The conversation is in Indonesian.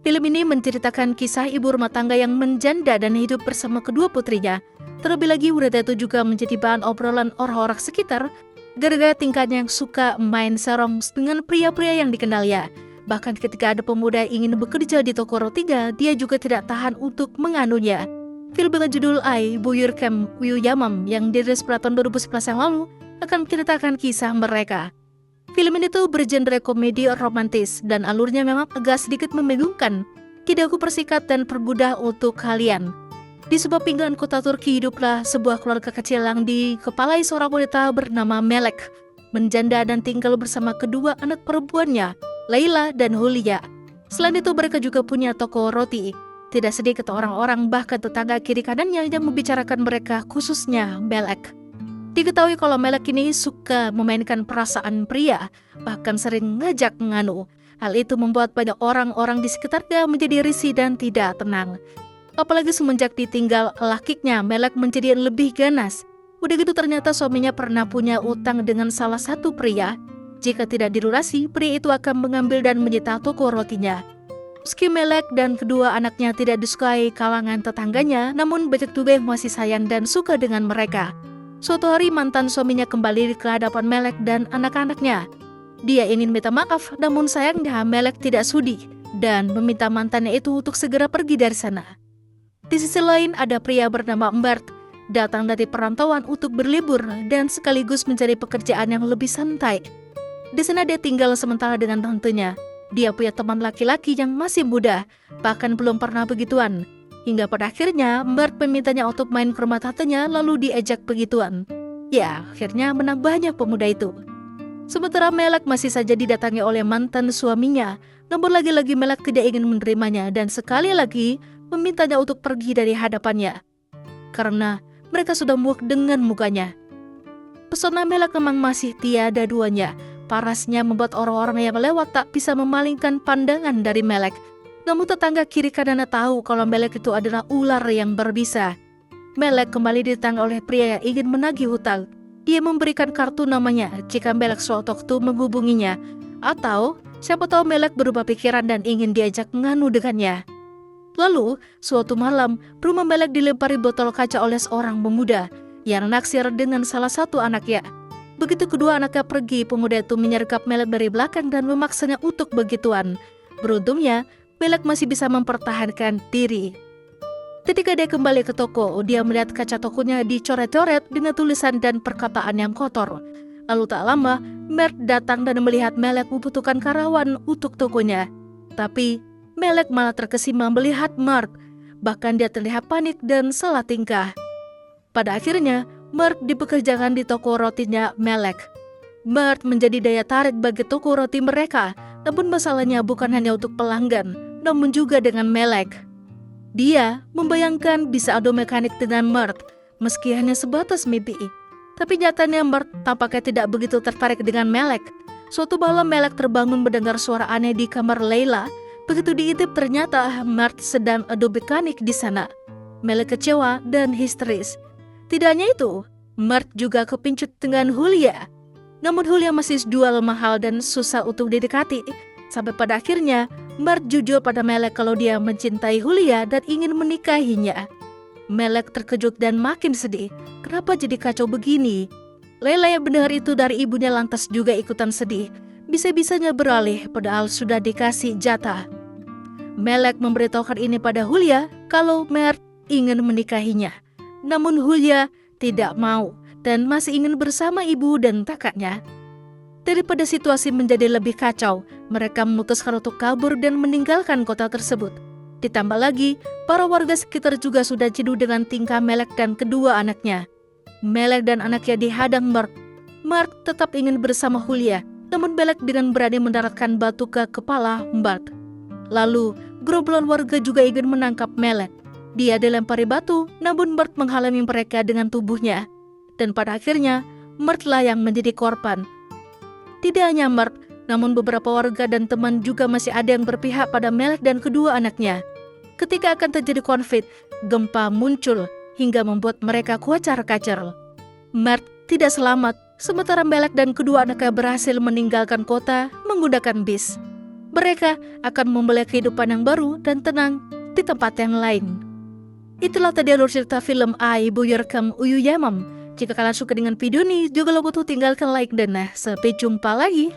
Film ini menceritakan kisah ibu rumah tangga yang menjanda dan hidup bersama kedua putrinya. Terlebih lagi wanita itu juga menjadi bahan obrolan orang-orang sekitar gara-gara tingkahnya yang suka main serong dengan pria-pria yang dikenalnya. Bahkan ketika ada pemuda yang ingin bekerja di toko rotinya, dia juga tidak tahan untuk menganunya. Film dengan judul I, Buyur Kem Uyuyamam yang dirilis pada tahun 2011 yang lalu akan menceritakan kisah mereka. Film ini tuh bergenre komedi romantis dan alurnya memang agak sedikit membingungkan. Tidak aku persikat dan permudah untuk kalian. Di sebuah pinggiran kota Turki hiduplah sebuah keluarga kecil yang dikepalai seorang wanita bernama Melek, menjanda dan tinggal bersama kedua anak perempuannya, Leila dan Hulya. Selain itu mereka juga punya toko roti. Tidak sedikit orang-orang bahkan tetangga kiri kanannya yang membicarakan mereka, khususnya Melek. Diketahui kalau Melek ini suka memainkan perasaan pria, bahkan sering ngajak nganu. Hal itu membuat banyak orang-orang di sekitarnya menjadi risih dan tidak tenang. Apalagi semenjak ditinggal lakinya, Melek menjadi lebih ganas. Udah gitu ternyata suaminya pernah punya utang dengan salah satu pria. Jika tidak dilunasi, pria itu akan mengambil dan menyita toko rotinya. Meski Melek dan kedua anaknya tidak disukai kalangan tetangganya, namun banyak juga yang masih sayang dan suka dengan mereka. Suatu hari mantan suaminya kembali ke hadapan Melek dan anak-anaknya. Dia ingin minta maaf, namun sayangnya Melek tidak sudi dan meminta mantannya itu untuk segera pergi dari sana. Di sisi lain ada pria bernama Mbart, datang dari perantauan untuk berlibur dan sekaligus mencari pekerjaan yang lebih santai. Di sana dia tinggal sementara dengan tantenya. Dia punya teman laki-laki yang masih muda, bahkan belum pernah begituan. Hingga pada akhirnya Mbart memintanya untuk main ke rumah tantenya lalu diajak begituan. Ya, akhirnya menang banyak pemuda itu. Sementara Melek masih saja didatangi oleh mantan suaminya, namun lagi-lagi Melek tidak ingin menerimanya dan sekali lagi memintanya untuk pergi dari hadapannya. Karena mereka sudah muak dengan mukanya. Pesona Melek memang masih tiada duanya. Parasnya membuat orang-orang yang lewat tak bisa memalingkan pandangan dari Melek. Namun tetangga kiri kanannya tahu kalau Melek itu adalah ular yang berbisa. Melek kembali ditangani oleh pria yang ingin menagih hutang. Dia memberikan kartu namanya jika Melek suatu waktu menghubunginya. Atau siapa tahu Melek berubah pikiran dan ingin diajak nganu dengannya. Lalu, suatu malam, rumah Melek dilempari botol kaca oleh seorang pemuda yang naksir dengan salah satu anaknya. Begitu kedua anaknya pergi, pemuda itu menyergap Melek dari belakang dan memaksanya untuk begituan. Beruntungnya, Melek masih bisa mempertahankan diri. Ketika dia kembali ke toko, dia melihat kaca tokonya dicoret-coret dengan tulisan dan perkataan yang kotor. Lalu tak lama, Mert datang dan melihat Melek membutuhkan karyawan untuk tokonya. Tapi, Melek malah terkesima melihat Mert. Bahkan dia terlihat panik dan salah tingkah. Pada akhirnya, Mert dipekerjakan di toko rotinya Melek. Mert menjadi daya tarik bagi toko roti mereka. Namun masalahnya bukan hanya untuk pelanggan, namun juga dengan Melek. Dia membayangkan bisa adu mekanik dengan Mert, meski hanya sebatas mimpi. Tapi nyatanya Mert tampaknya tidak begitu tertarik dengan Melek. Suatu malam Melek terbangun mendengar suara aneh di kamar Leila. Begitu diintip ternyata Mert sedang adu mekanik di sana. Melek kecewa dan histeris. Tidak hanya itu, Mert juga kepincut dengan Hulya. Namun Hulya masih jual mahal dan susah untuk didekati. Sampai pada akhirnya, Mert jujur pada Melek kalau dia mencintai Hulya dan ingin menikahinya. Melek terkejut dan makin sedih. Kenapa jadi kacau begini? Leila yang mendengar itu dari ibunya lantas juga ikutan sedih. Bisa-bisanya beralih padahal sudah dikasih jatah. Melek memberitahukan ini pada Hulya kalau Mert ingin menikahinya. Namun Hulya tidak mau dan masih ingin bersama ibu dan kakaknya. Daripada situasi menjadi lebih kacau, mereka memutuskan untuk kabur dan meninggalkan kota tersebut. Ditambah lagi, para warga sekitar juga sudah jenuh dengan tingkah Melek dan kedua anaknya. Melek dan anaknya dihadang Mert. Mert tetap ingin bersama Hulya, namun Melek dengan berani mendaratkan batu ke kepala Mert. Lalu, gerombolan warga juga ingin menangkap Melek. Dia dilempari batu, namun Mert menghalangi mereka dengan tubuhnya. Dan pada akhirnya, Mert lah yang menjadi korban. Tidak hanya Mert, namun beberapa warga dan teman juga masih ada yang berpihak pada Melek dan kedua anaknya. Ketika akan terjadi konflik, gempa muncul hingga membuat mereka kuacar-kacir. Mert tidak selamat, sementara Melek dan kedua anaknya berhasil meninggalkan kota menggunakan bis. mereka akan memulai kehidupan yang baru dan tenang di tempat yang lain. Itulah tadi alur cerita film Ai Buyurkam Uyuyamam. Jika kalian suka dengan video ini, juga lupa untuk tinggalkan like dan sampai jumpa lagi.